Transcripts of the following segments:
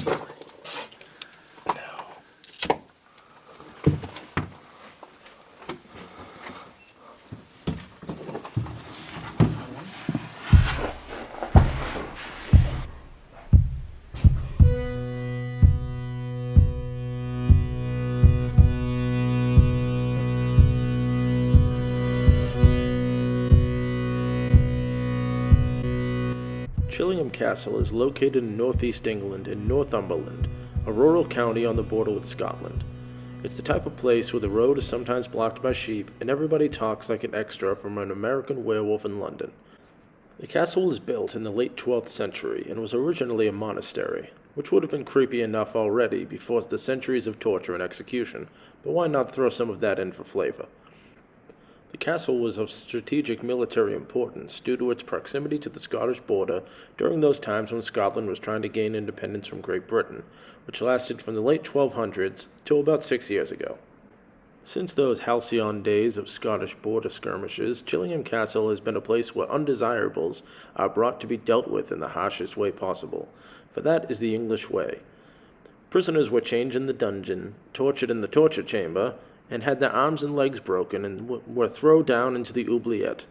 slowly. Chillingham Castle is located in northeast England in Northumberland, a rural county on the border with Scotland. It's the type of place where the road is sometimes blocked by sheep and everybody talks like an extra from an American werewolf in London. The castle was built in the late 12th century and was originally a monastery, which would have been creepy enough already before the centuries of torture and execution, but why not throw some of that in for flavor? The castle was of strategic military importance due to its proximity to the Scottish border during those times when Scotland was trying to gain independence from Great Britain, which lasted from the late 1200s till about 6 years ago. Since those halcyon days of Scottish border skirmishes, Chillingham Castle has been a place where undesirables are brought to be dealt with in the harshest way possible, for that is the English way. Prisoners were chained in the dungeon, tortured in the torture chamber, and had their arms and legs broken and were thrown down into the oubliette.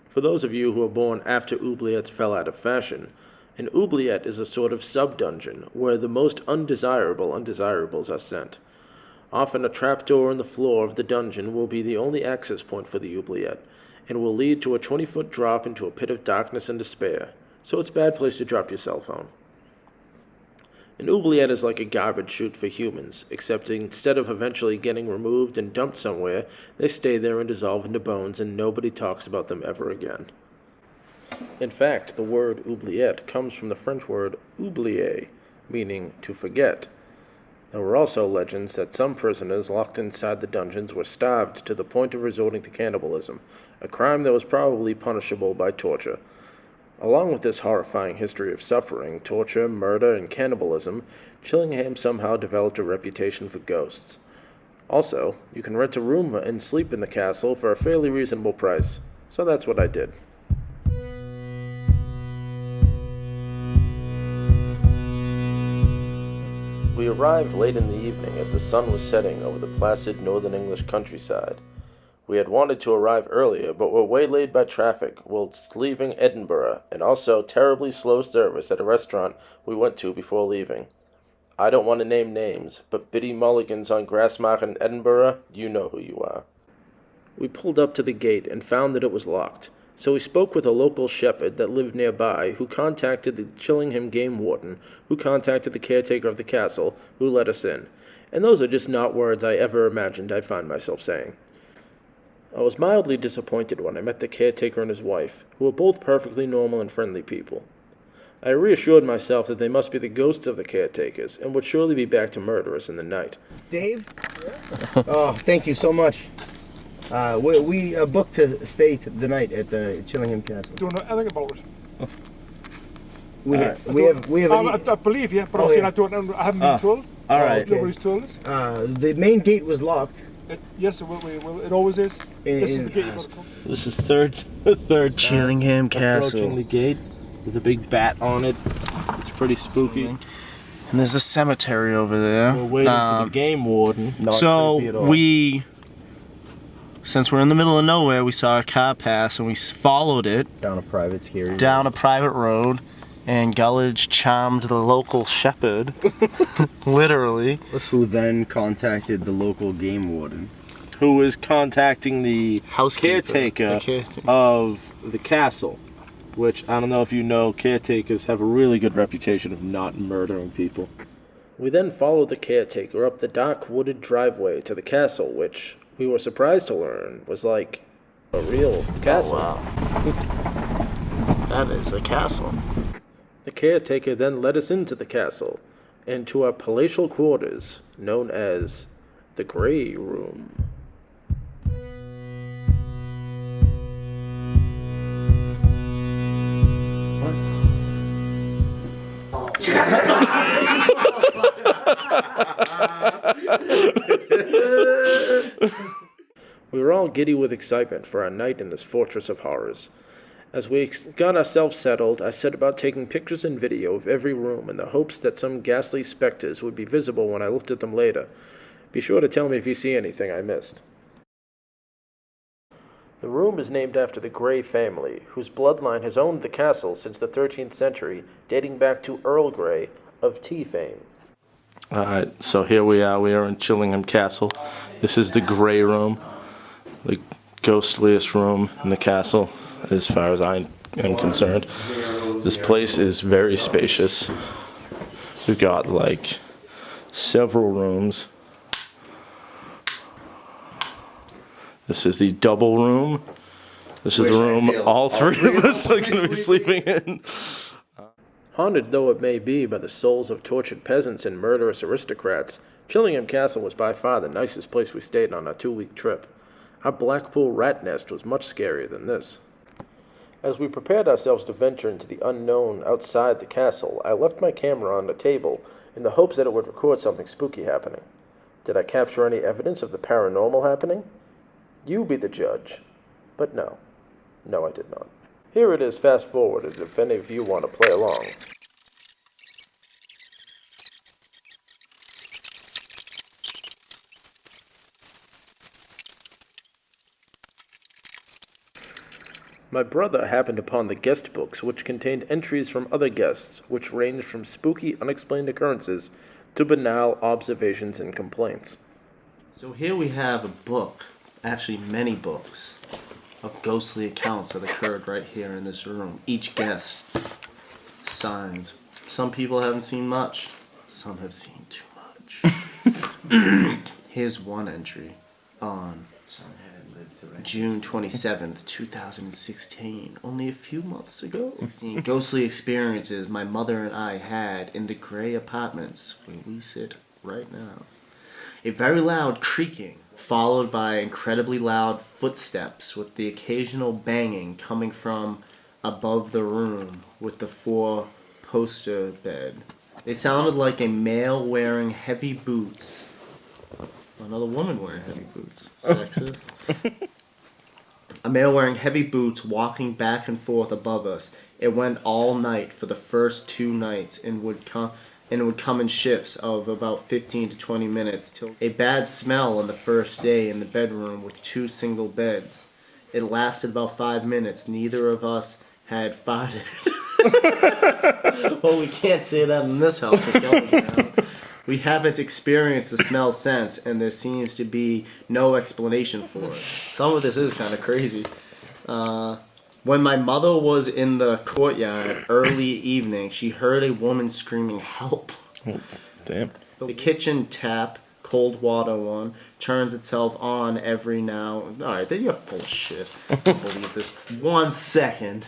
For those of you who were born after oubliettes fell out of fashion, an oubliette is a sort of sub-dungeon where the most undesirable undesirables are sent. Often a trapdoor in the floor of the dungeon will be the only access point for the oubliette, and will lead to a 20-foot drop into a pit of darkness and despair, so it's a bad place to drop your cell phone. An oubliette is like a garbage chute for humans, except instead of eventually getting removed and dumped somewhere, they stay there and dissolve into bones and nobody talks about them ever again. In fact, the word oubliette comes from the French word oublier, meaning to forget. There were also legends that some prisoners locked inside the dungeons were starved to the point of resorting to cannibalism, a crime that was probably punishable by torture. Along with this horrifying history of suffering, torture, murder, and cannibalism, Chillingham somehow developed a reputation for ghosts. Also, you can rent a room and sleep in the castle for a fairly reasonable price, so that's what I did. We arrived late in the evening as the sun was setting over the placid northern English countryside. We had wanted to arrive earlier, but were waylaid by traffic whilst leaving Edinburgh, and also terribly slow service at a restaurant we went to before leaving. I don't want to name names, but Biddy Mulligans on Grassmarket in Edinburgh, you know who you are. We pulled up to the gate and found that it was locked, so we spoke with a local shepherd that lived nearby, who contacted the Chillingham game warden, who contacted the caretaker of the castle, who let us in. And those are just not words I ever imagined I'd find myself saying. I was mildly disappointed when I met the caretaker and his wife, who were both perfectly normal and friendly people. I reassured myself that they must be the ghosts of the caretakers, and would surely be back to murder us in the night. Dave? Oh, thank you so much. We booked to stay the night at the Chillingham Castle. Don't know anything about it. We have. I believe you, but obviously yeah. I haven't been told. All right. Nobody's told us. The main gate was locked. Yes, it always is. This is the gate you've got to come. This is the third Chillingham Castle. Approaching the gate. There's a big bat on it. It's pretty spooky. And there's a cemetery over there. We're waiting for the game warden. Since we're in the middle of nowhere, we saw a car pass and we followed it Down a private road, and Gullidge charmed the local shepherd, literally. Who then contacted the local game warden. Who is contacting the caretaker of the castle, which, I don't know if you know, caretakers have a really good reputation of not murdering people. We then followed the caretaker up the dark wooded driveway to the castle, which, we were surprised to learn, was like a real castle. Oh, wow. That is a castle. The caretaker then led us into the castle, and to our palatial quarters, known as the Grey Room. We were all giddy with excitement for our night in this fortress of horrors. As we got ourselves settled, I set about taking pictures and video of every room in the hopes that some ghastly specters would be visible when I looked at them later. Be sure to tell me if you see anything I missed. The room is named after the Grey family, whose bloodline has owned the castle since the 13th century, dating back to Earl Grey of tea fame. Alright, so here we are in Chillingham Castle. This is the Grey room, the ghostliest room in the castle, as far as I am concerned. This place is very spacious. We've got like several rooms. This is the double room. This is the room all three of us are going to be sleeping in. Haunted though it may be by the souls of tortured peasants and murderous aristocrats, Chillingham Castle was by far the nicest place we stayed on our 2-week trip. Our Blackpool rat nest was much scarier than this. As we prepared ourselves to venture into the unknown outside the castle, I left my camera on the table in the hopes that it would record something spooky happening. Did I capture any evidence of the paranormal happening? You be the judge. But no. No, I did not. Here it is fast-forwarded if any of you want to play along. My brother happened upon the guest books, which contained entries from other guests, which ranged from spooky, unexplained occurrences to banal observations and complaints. So here we have a book, actually many books, of ghostly accounts that occurred right here in this room. Each guest signs. Some people haven't seen much. Some have seen too much. Here's one entry on June 27th, 2016. Only a few months ago. 16 ghostly experiences my mother and I had in the Grey apartments where we sit right now. A very loud creaking, followed by incredibly loud footsteps with the occasional banging coming from above the room with the 4-poster bed. They sounded like a male wearing heavy boots. Another woman wearing heavy boots. Sexist. A male wearing heavy boots walking back and forth above us. It went all night for the first 2 nights and would come in shifts of about 15 to 20 minutes till a bad smell on the first day in the bedroom with 2 single beds. It lasted about 5 minutes. Neither of us had farted. Well, we can't say that in this house. We haven't experienced the smell since, and there seems to be no explanation for it. Some of this is kind of crazy. When my mother was in the courtyard early evening, she heard a woman screaming, "Help!" Oh, damn. The kitchen tap, cold water one, turns itself on every now. Alright, then you're full of shit. I don't believe this. 1 second.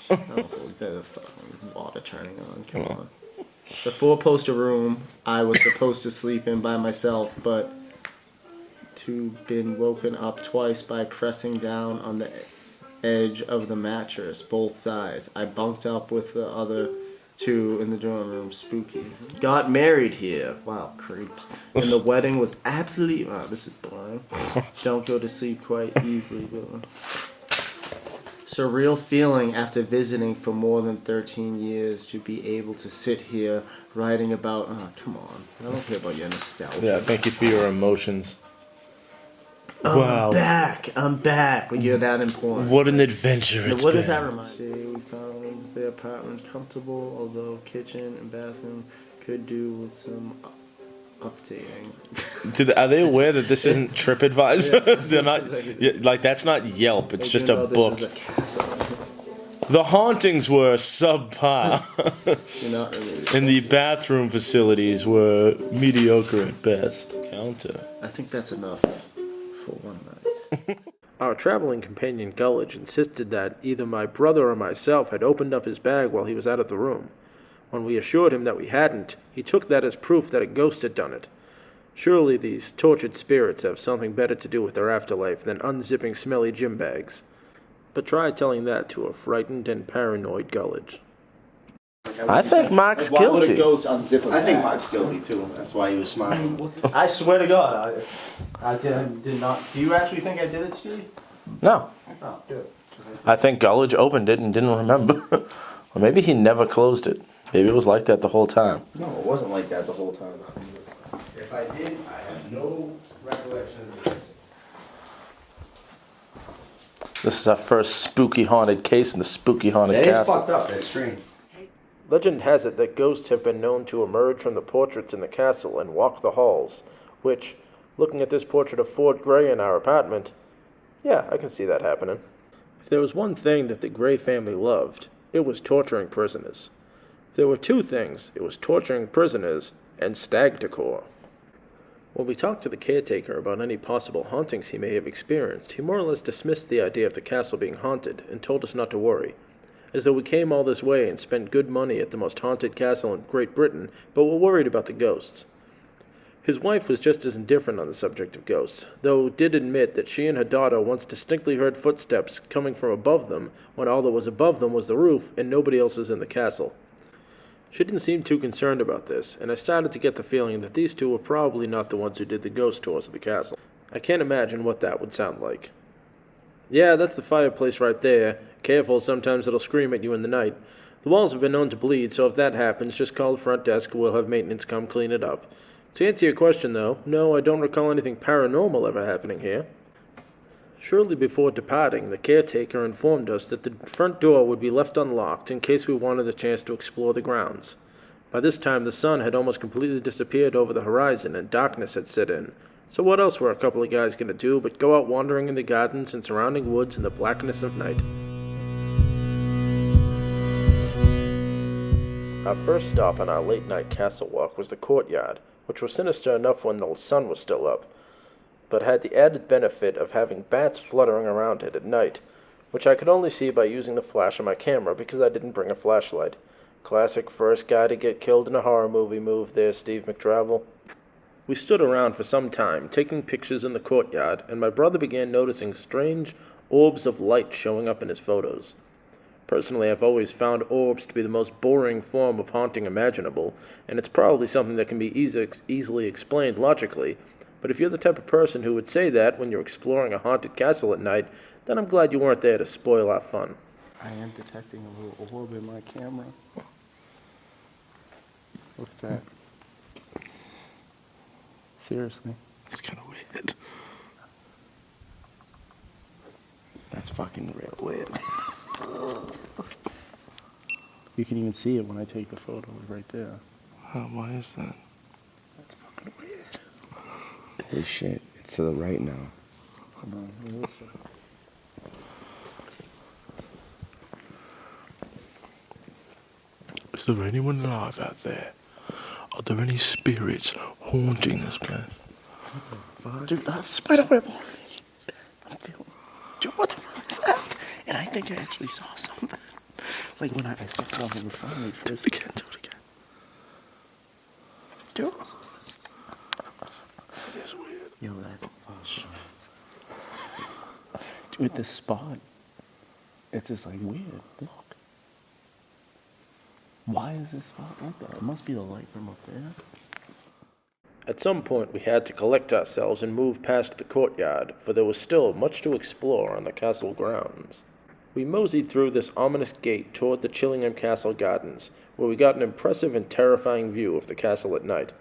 I don't believe the fucking water turning on. Come on. The 4-poster room I was supposed to sleep in by myself, but to been woken up twice by pressing down on the edge of the mattress, both sides. I bunked up with the other 2 in the dorm room. Spooky. Got married here. Wow, creeps. And the wedding was absolutely... Wow, this is boring. Don't go to sleep quite easily, but... Surreal feeling after visiting for more than 13 years to be able to sit here writing about... Oh, come on. I don't care about your nostalgia. Yeah, thank you for your emotions. Oh, Wow. I'm back. When you're that important. What an adventure it's What been. does that remind you? We found the apartment comfortable, although kitchen and bathroom could do with some updating. Are they aware that this isn't TripAdvisor? Yeah. They're not like that's not Yelp. It's just a book. This is a castle. The hauntings were subpar, You're not really. and the bathroom facilities were mediocre at best. Counter. I think that's enough for one night. Our traveling companion Gulledge insisted that either my brother or myself had opened up his bag while he was out of the room. When we assured him that we hadn't, he took that as proof that a ghost had done it. Surely these tortured spirits have something better to do with their afterlife than unzipping smelly gym bags. But try telling that to a frightened and paranoid Gulledge. I think Mark's Why would a guilty. ghost unzip a I think bag? Mark's guilty too. That's why he was smiling. I swear to God, I did not. Do you actually think I did it, Steve? No. Oh, good. I think Gullidge opened it and didn't remember. Or maybe he never closed it. Maybe it was like that the whole time. No, it wasn't like that the whole time. If I did, I have no recollection of this. This is our first spooky haunted case in the spooky haunted That is castle. fucked up, that's strange. Legend has it that ghosts have been known to emerge from the portraits in the castle and walk the halls, which, looking at this portrait of Ford Gray in our apartment, yeah, I can see that happening. If there was one thing that the Gray family loved, it was torturing prisoners. If there were two things, it was torturing prisoners and stag decor. When we talked to the caretaker about any possible hauntings he may have experienced, he more or less dismissed the idea of the castle being haunted and told us not to worry, as though we came all this way and spent good money at the most haunted castle in Great Britain, but were worried about the ghosts. His wife was just as indifferent on the subject of ghosts, though did admit that she and her daughter once distinctly heard footsteps coming from above them when all that was above them was the roof and nobody else was in the castle. She didn't seem too concerned about this, and I started to get the feeling that these two were probably not the ones who did the ghost tours of the castle. I can't imagine what that would sound like. Yeah, that's the fireplace right there. Careful, sometimes it'll scream at you in the night. The walls have been known to bleed, so if that happens, just call the front desk and we'll have maintenance come clean it up. To answer your question, though, no, I don't recall anything paranormal ever happening here. Shortly before departing, the caretaker informed us that the front door would be left unlocked in case we wanted a chance to explore the grounds. By this time, the sun had almost completely disappeared over the horizon and darkness had set in. So what else were a couple of guys going to do but go out wandering in the gardens and surrounding woods in the blackness of night? Our first stop on our late-night castle walk was the courtyard, which was sinister enough when the sun was still up, but had the added benefit of having bats fluttering around it at night, which I could only see by using the flash of my camera because I didn't bring a flashlight. Classic first guy to get killed in a horror movie move there, Steve McTravel. We stood around for some time, taking pictures in the courtyard, and my brother began noticing strange orbs of light showing up in his photos. Personally, I've always found orbs to be the most boring form of haunting imaginable, and it's probably something that can be easily explained logically, but if you're the type of person who would say that when you're exploring a haunted castle at night, then I'm glad you weren't there to spoil our fun. I am detecting a little orb in my camera. Look at that. Seriously. It's kind of weird. That's fucking real weird. You can even see it when I take the photo right there. Why is that? That's fucking weird. Holy shit, it's to the right now. Hold on, what is it? Is there anyone alive out there? Are there any spirits haunting this place? Dude, that's spiderweb. I'm feeling. Dude, what the fuck is that? And I think I actually saw something. Like when I saw something in front of me first. Do it again. Dude. It is weird. Yo, that's dude, this spot. It's just like weird. Look. Why is this spot like that? It must be the light from up there. At some point, we had to collect ourselves and move past the courtyard, for there was still much to explore on the castle grounds. We moseyed through this ominous gate toward the Chillingham Castle gardens, where we got an impressive and terrifying view of the castle at night.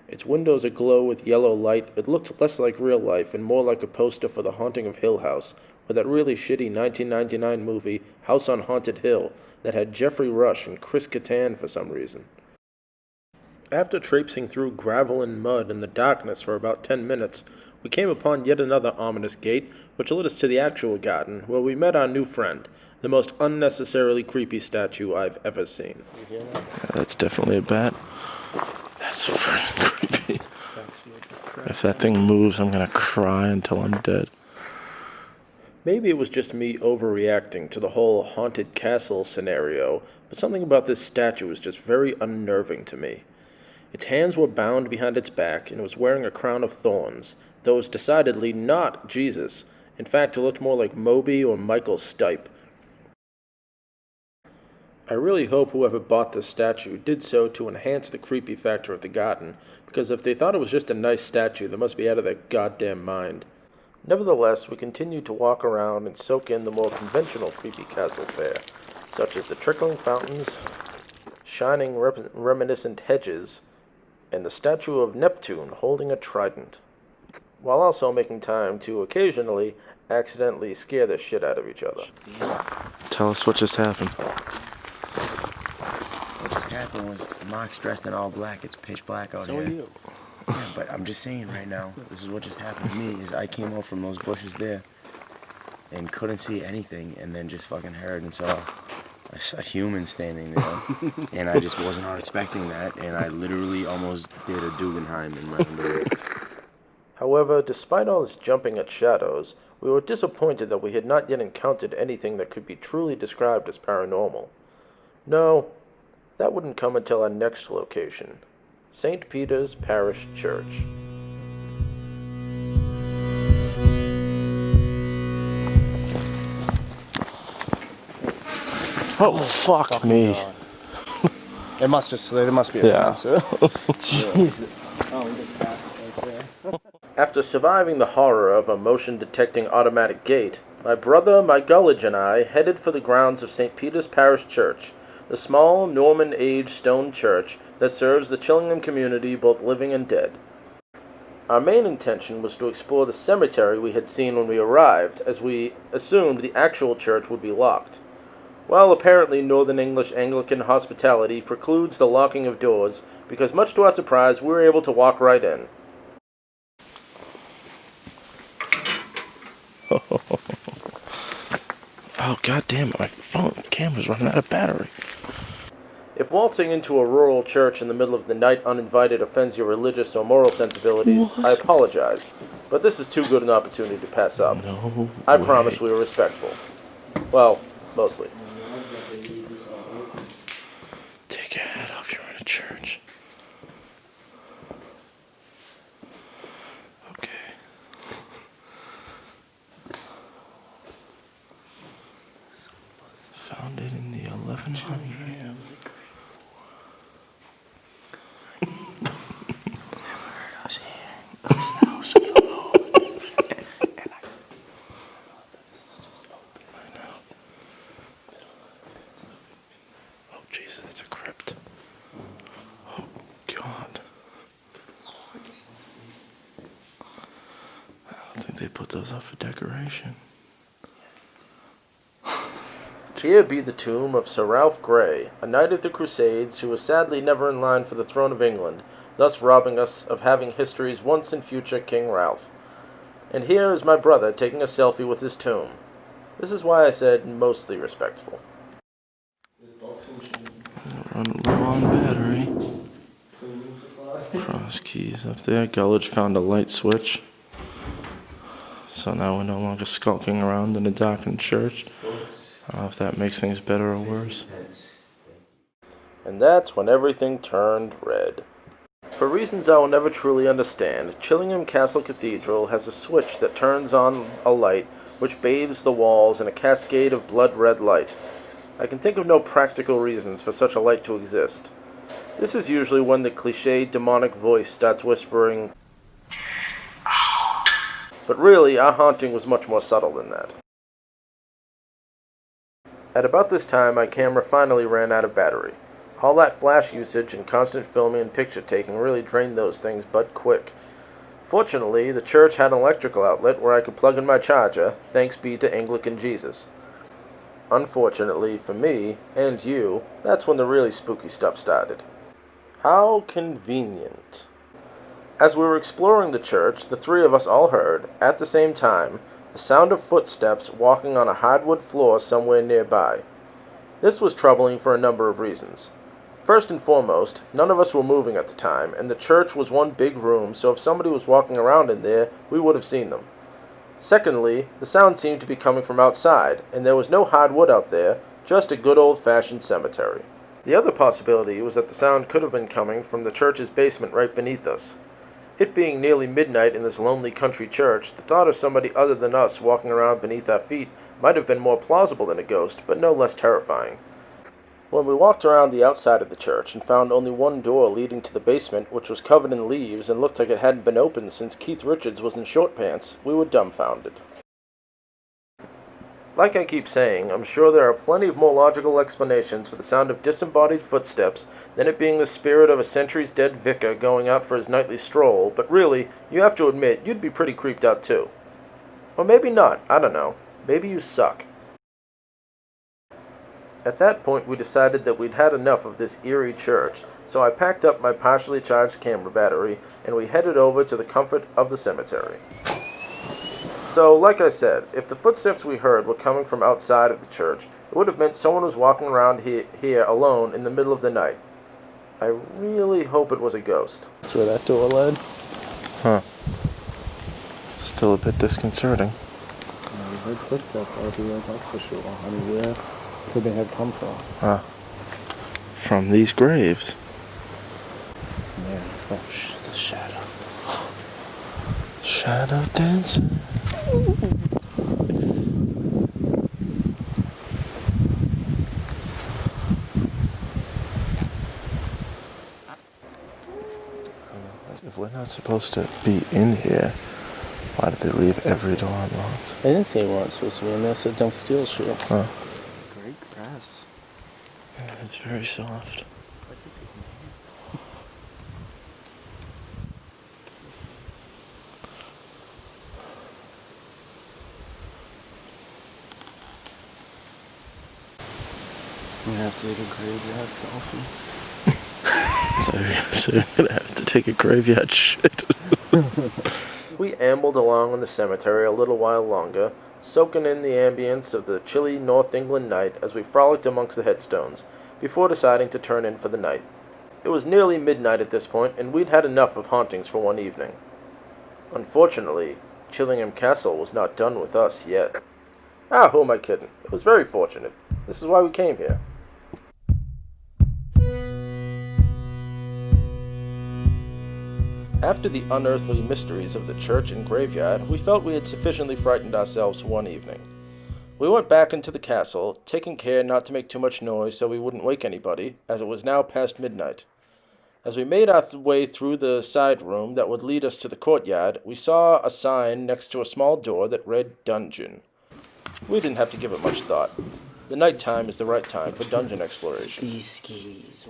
Its windows aglow with yellow light, it looked less like real life and more like a poster for The Haunting of Hill House, or that really shitty 1999 movie, House on Haunted Hill, that had Jeffrey Rush and Chris Kattan for some reason. After traipsing through gravel and mud in the darkness for about 10 minutes, we came upon yet another ominous gate, which led us to the actual garden, where we met our new friend, the most unnecessarily creepy statue I've ever seen. Yeah, that's definitely a bat. That's freaking creepy. If that thing moves, I'm gonna cry until I'm dead. Maybe it was just me overreacting to the whole haunted castle scenario, but something about this statue was just very unnerving to me. Its hands were bound behind its back, and it was wearing a crown of thorns, though it was decidedly not Jesus. In fact, it looked more like Moby or Michael Stipe. I really hope whoever bought this statue did so to enhance the creepy factor of the garden, because if they thought it was just a nice statue, they must be out of their goddamn mind. Nevertheless, we continued to walk around and soak in the more conventional creepy castle fare, such as the trickling fountains, shining reminiscent hedges, and the statue of Neptune holding a trident, while also making time to occasionally accidentally scare the shit out of each other. Tell us what just happened. What just happened was Mark's dressed in all black. It's pitch black out here. So are you. Yeah, but I'm just saying right now, this is what just happened to me, is I came out from those bushes there and couldn't see anything, and then just fucking heard and saw a human standing there, and I just was not expecting that, and I literally almost did a Guggenheim in my underwear. However, despite all this jumping at shadows, we were disappointed that we had not yet encountered anything that could be truly described as paranormal. No, that wouldn't come until our next location, St. Peter's Parish Church. Oh, fuck me. There must be a Yeah. sensor. Jesus. Oh, we just passed it right there. After surviving the horror of a motion-detecting automatic gate, my brother, my gullidge, and I headed for the grounds of St. Peter's Parish Church, the small Norman-age stone church that serves the Chillingham community, both living and dead. Our main intention was to explore the cemetery we had seen when we arrived, as we assumed the actual church would be locked. Well, apparently Northern English Anglican hospitality precludes the locking of doors, because much to our surprise, we were able to walk right in. Oh, god damn it, my camera's running out of battery. If waltzing into a rural church in the middle of the night uninvited offends your religious or moral sensibilities, I apologize, but this is too good an opportunity to pass up. No I way. promise we were respectful. Well, mostly. Take your hat off, you're in a church. Okay. Founded in the 1100s. Oh, Jesus, that's a crypt. Oh, God. I don't think they put those up for decoration. Here be the tomb of Sir Ralph Grey, a knight of the Crusades who was sadly never in line for the throne of England, thus robbing us of having history's once and future King Ralph. And here is my brother taking a selfie with his tomb. This is why I said mostly respectful. Running low on battery. Cross keys up there. Gullidge found a light switch. So now we're no longer skulking around in a darkened church. I don't know if that makes things better or worse. And that's when everything turned red. For reasons I will never truly understand, Chillingham Castle Cathedral has a switch that turns on a light which bathes the walls in a cascade of blood-red light. I can think of no practical reasons for such a light to exist. This is usually when the cliched demonic voice starts whispering, "Out." But really, our haunting was much more subtle than that. At about this time, my camera finally ran out of battery. All that flash usage and constant filming and picture taking really drained those things but quick. Fortunately, the church had an electrical outlet where I could plug in my charger, thanks be to Anglican Jesus. Unfortunately for me, and you, that's when the really spooky stuff started. How convenient. As we were exploring the church, the three of us all heard, at the same time, the sound of footsteps walking on a hardwood floor somewhere nearby. This was troubling for a number of reasons. First and foremost, none of us were moving at the time, and the church was one big room, so if somebody was walking around in there, we would have seen them. Secondly, the sound seemed to be coming from outside, and there was no hardwood out there, just a good old-fashioned cemetery. The other possibility was that the sound could have been coming from the church's basement right beneath us. It being nearly midnight in this lonely country church, the thought of somebody other than us walking around beneath our feet might have been more plausible than a ghost, but no less terrifying. When we walked around the outside of the church and found only one door leading to the basement, which was covered in leaves and looked like it hadn't been opened since Keith Richards was in short pants, we were dumbfounded. Like I keep saying, I'm sure there are plenty of more logical explanations for the sound of disembodied footsteps than it being the spirit of a centuries-dead vicar going out for his nightly stroll, but really, you have to admit, you'd be pretty creeped out too. Or maybe not, I don't know. Maybe you suck. At that point, we decided that we'd had enough of this eerie church, so I packed up my partially charged camera battery, and we headed over to the comfort of the cemetery. So, like I said, if the footsteps we heard were coming from outside of the church, it would have meant someone was walking around here alone in the middle of the night. I really hope it was a ghost. That's where that door led. Huh. Still a bit disconcerting. Yeah, we heard footsteps out here, that's for sure. I mean, where could they have come from? Huh. From these graves. Yeah. Oh, the shadow. Shadow dancing. If we're not supposed to be in here, why did they leave every door unlocked? They didn't say we weren't supposed to be in there, so don't steal shit. Huh. Great grass. Yeah, it's very soft. I'm gonna have to take a graveyard selfie. So you're gonna have to take a graveyard shit. We ambled along in the cemetery a little while longer, soaking in the ambience of the chilly North England night as we frolicked amongst the headstones, before deciding to turn in for the night. It was nearly midnight at this point, and we'd had enough of hauntings for one evening. Unfortunately, Chillingham Castle was not done with us yet. Ah, who am I kidding? It was very fortunate. This is why we came here. After the unearthly mysteries of the church and graveyard, we felt we had sufficiently frightened ourselves for one evening. We went back into the castle, taking care not to make too much noise so we wouldn't wake anybody, as it was now past midnight. As we made our way through the side room that would lead us to the courtyard, we saw a sign next to a small door that read Dungeon. We didn't have to give it much thought. The night time is the right time for dungeon exploration. These skis.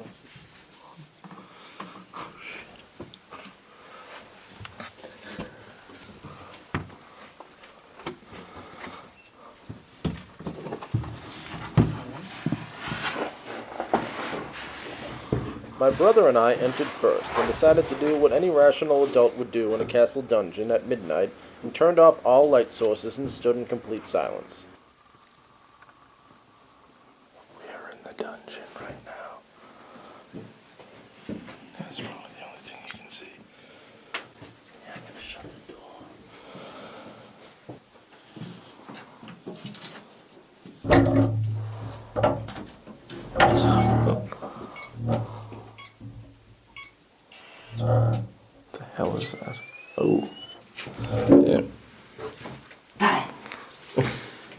My brother and I entered first, and decided to do what any rational adult would do in a castle dungeon at midnight, and turned off all light sources and stood in complete silence. We are in the dungeon right now. That's probably the only thing you can see. Yeah, I'm gonna shut the door. What's up? The hell is that? Oh. Yeah.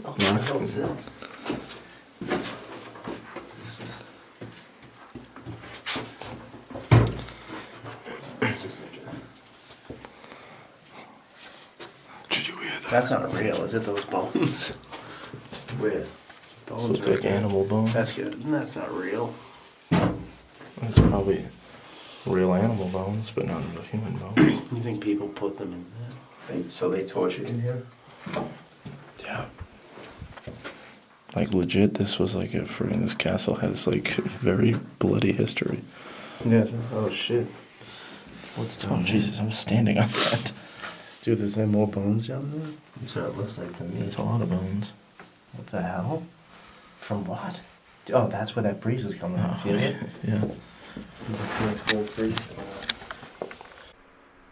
What the hell is this? This was... It's just like Did you hear that? That's not real, is it? Those bones? Where? Bones Looks like animal bones. That's good. That's not real. It's probably real animal bones, but not real human bones. You think people put them in there? So they tortured in here? Yeah. Like legit, this was like this castle has like very bloody history. Yeah. Oh shit. What's down Oh Jesus, I'm standing on that. Dude, is there more bones down there? That's what it looks like to me. It's a lot of bones. What the hell? From what? Oh, that's where that breeze was coming from. Feel it? Yeah.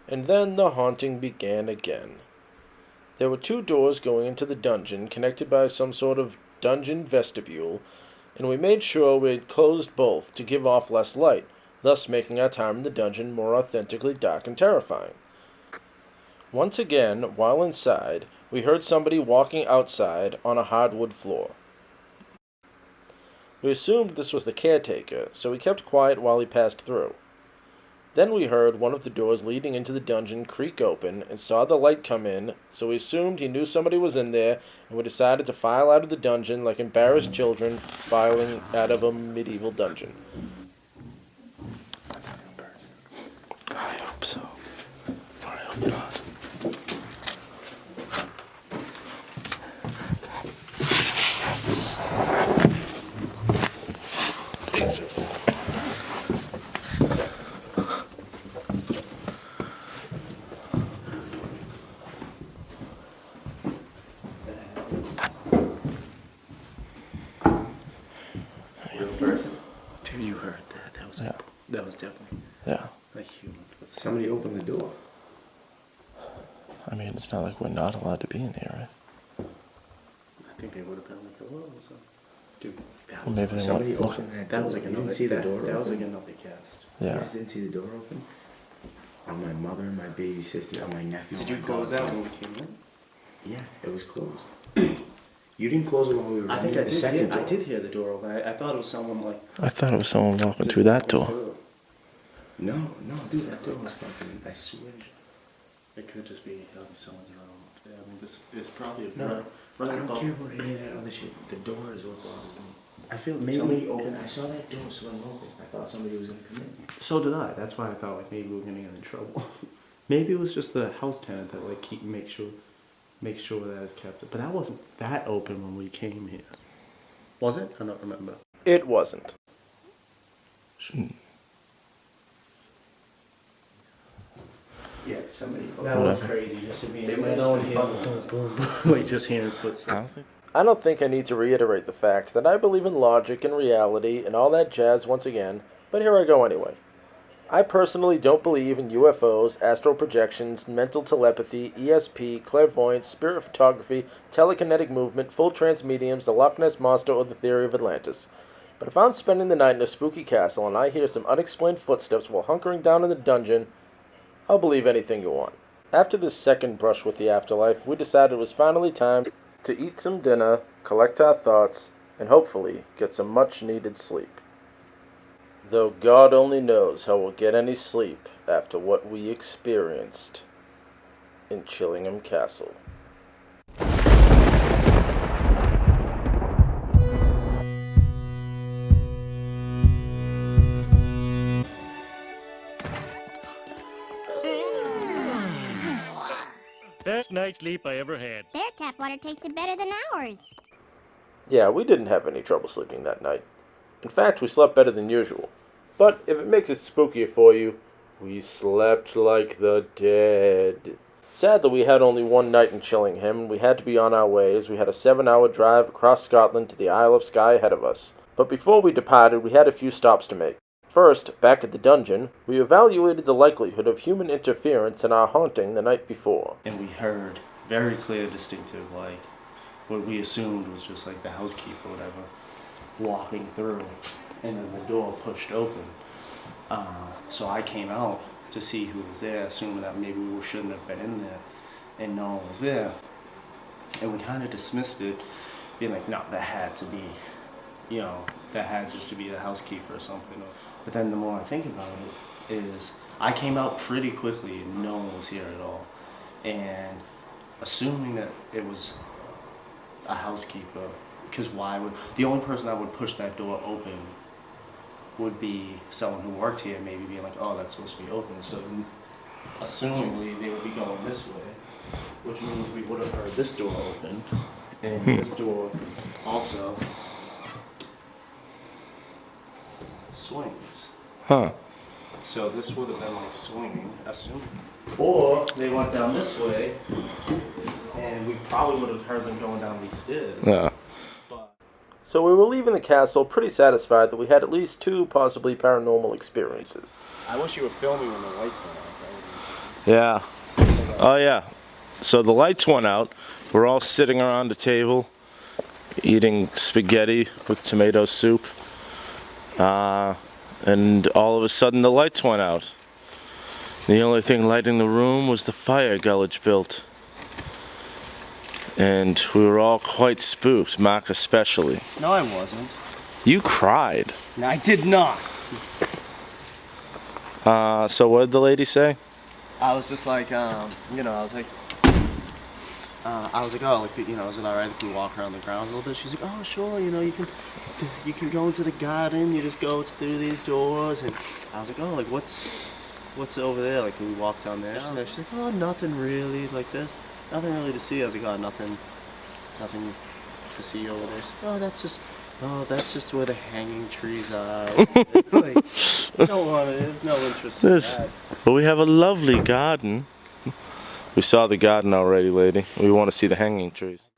And then the haunting began again. There were two doors going into the dungeon, connected by some sort of dungeon vestibule, and we made sure we had closed both to give off less light, thus making our time in the dungeon more authentically dark and terrifying. Once again, while inside, we heard somebody walking outside on a hardwood floor. We assumed this was the caretaker, so we kept quiet while he passed through. Then we heard one of the doors leading into the dungeon creak open and saw the light come in, so we assumed he knew somebody was in there, and we decided to file out of the dungeon like embarrassed children filing out of a medieval dungeon. That's not embarrassing. I hope so. Or I hope not. Jesus. Dude, you heard that? That was definitely Yeah. a human. Somebody opened the door. I mean, it's not like we're not allowed to be in here, right? I think they would have been like, hello. So. Dude, that Well, was, maybe they Somebody won't look. opened that that door. was like You another. didn't see the door That was like open? another cast. You Yeah. guys didn't see the door open? On my mother, my baby sister, on my nephew. Did on you my close that godson. when we came in? Yeah, it was closed. You didn't close it while we were I think running I the did. second I door. did hear the door open. I thought it was someone like. I thought it was someone walking through that door. No, dude, that door was fucking, I swear. It could just be someone's room. Yeah, I mean, this is probably a No, right I don't above. care about any of that other shit. The door is what bothers me. I feel maybe. Somebody opened, I saw that door swing open. I thought somebody was gonna come in. So did I. That's why I thought like maybe we were gonna get in trouble. Maybe it was just the house tenant that like make sure that it's kept. But that wasn't that open when we came here. Was it? I don't remember. It wasn't. Yeah, somebody opened. That was Whatever. crazy. Just to be They in might my have own just here. been Boom, boom, boom. Like just hearing I footsteps. don't think. I don't think I need to reiterate the fact that I believe in logic and reality and all that jazz once again, but here I go anyway. I personally don't believe in UFOs, astral projections, mental telepathy, ESP, clairvoyance, spirit photography, telekinetic movement, full trance mediums, the Loch Ness Monster, or the theory of Atlantis. But if I'm spending the night in a spooky castle and I hear some unexplained footsteps while hunkering down in the dungeon, I'll believe anything you want. After this second brush with the afterlife, we decided it was finally time to eat some dinner, collect our thoughts, and hopefully get some much-needed sleep. Though God only knows how we'll get any sleep after what we experienced in Chillingham Castle. Best night's sleep I ever had. Their tap water tasted better than ours. Yeah, we didn't have any trouble sleeping that night. In fact, we slept better than usual. But if it makes it spookier for you, we slept like the dead. Sadly, we had only one night in Chillingham, and we had to be on our way as we had a 7-hour drive across Scotland to the Isle of Skye ahead of us. But before we departed, we had a few stops to make. First, back at the dungeon, we evaluated the likelihood of human interference in our haunting the night before. And we heard very clear, distinctive, like what we assumed was just like the housekeeper or whatever walking through, and then the door pushed open. So I came out to see who was there, assuming that maybe we shouldn't have been in there, and no one was there. And we kind of dismissed it, being like, no, that had to be, that had just to be the housekeeper or something. But then the more I think about it, is I came out pretty quickly and no one was here at all. And assuming that it was a housekeeper, because why would, the only person that would push that door open would be someone who worked here, maybe being like, oh, that's supposed to be open. So assumingly they would be going this way, which means we would have heard this door open, and this door also swings. Huh. So this would have been like swinging, assuming. Or they went down this way, and we probably would have heard them going down these stairs. Yeah. But So we were leaving the castle pretty satisfied that we had at least 2 possibly paranormal experiences. I wish you were filming when the lights went off. Yeah. Oh, yeah. So the lights went out. We're all sitting around a table eating spaghetti with tomato soup. And all of a sudden the lights went out. The only thing lighting the room was the fire Gullidge built. And we were all quite spooked, Mark especially. no, I wasn't. You cried. No, I did not. So what did the lady say? I was just like, I was like, oh, like, is it alright if we walk around the grounds a little bit? She's like, oh, sure, you can go into the garden. You just go through these doors, and I was like, oh, like what's over there? Like, can we walk down there? She's like, oh, nothing really, like this, nothing really to see. I was like, oh, nothing to see over there. She's like, that's just where the hanging trees are. Like, I don't want it. There's no interest in that. But we have a lovely garden. We saw the garden already, lady. We want to see the hanging trees.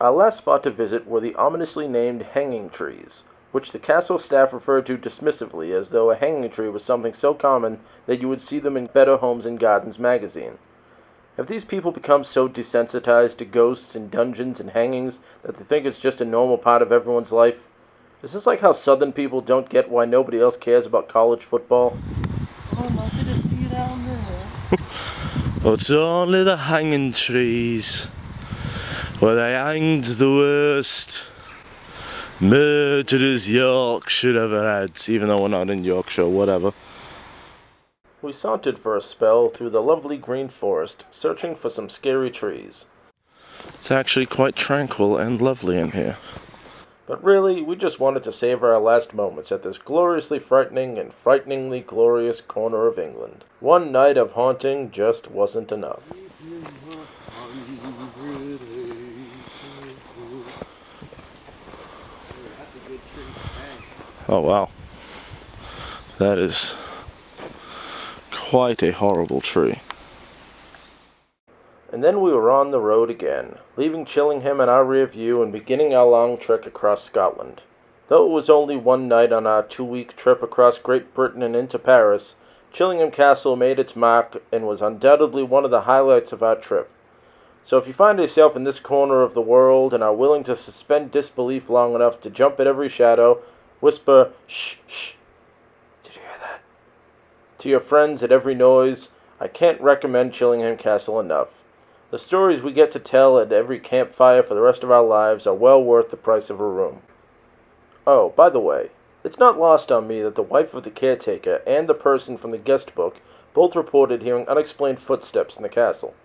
Our last spot to visit were the ominously named hanging trees, which the castle staff referred to dismissively as though a hanging tree was something so common that you would see them in Better Homes and Gardens magazine. Have these people become so desensitized to ghosts and dungeons and hangings that they think it's just a normal part of everyone's life? Is this like how Southern people don't get why nobody else cares about college football? Oh, nothing to see down there. Oh, it's only the hanging trees where they hanged the worst murderers Yorkshire ever had, even though we're not in Yorkshire, whatever. We sauntered for a spell through the lovely green forest, searching for some scary trees. It's actually quite tranquil and lovely in here. But really, we just wanted to savor our last moments at this gloriously frightening and frighteningly glorious corner of England. One night of haunting just wasn't enough. Oh wow. That is quite a horrible tree. And then we were on the road again, leaving Chillingham in our rear view and beginning our long trek across Scotland. Though it was only one night on our 2-week trip across Great Britain and into Paris, Chillingham Castle made its mark and was undoubtedly one of the highlights of our trip. So if you find yourself in this corner of the world and are willing to suspend disbelief long enough to jump at every shadow, whisper, shh, shh, did you hear that? To your friends at every noise, I can't recommend Chillingham Castle enough. The stories we get to tell at every campfire for the rest of our lives are well worth the price of a room. Oh, by the way, it's not lost on me that the wife of the caretaker and the person from the guest book both reported hearing unexplained footsteps in the castle.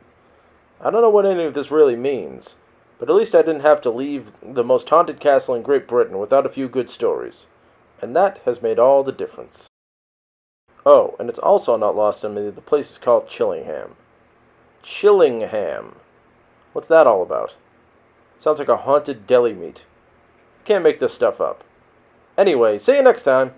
I don't know what any of this really means, but at least I didn't have to leave the most haunted castle in Great Britain without a few good stories, and that has made all the difference. Oh, and it's also not lost on me that the place is called Chillingham. Chillingham. What's that all about? Sounds like a haunted deli meat. Can't make this stuff up. Anyway, see you next time.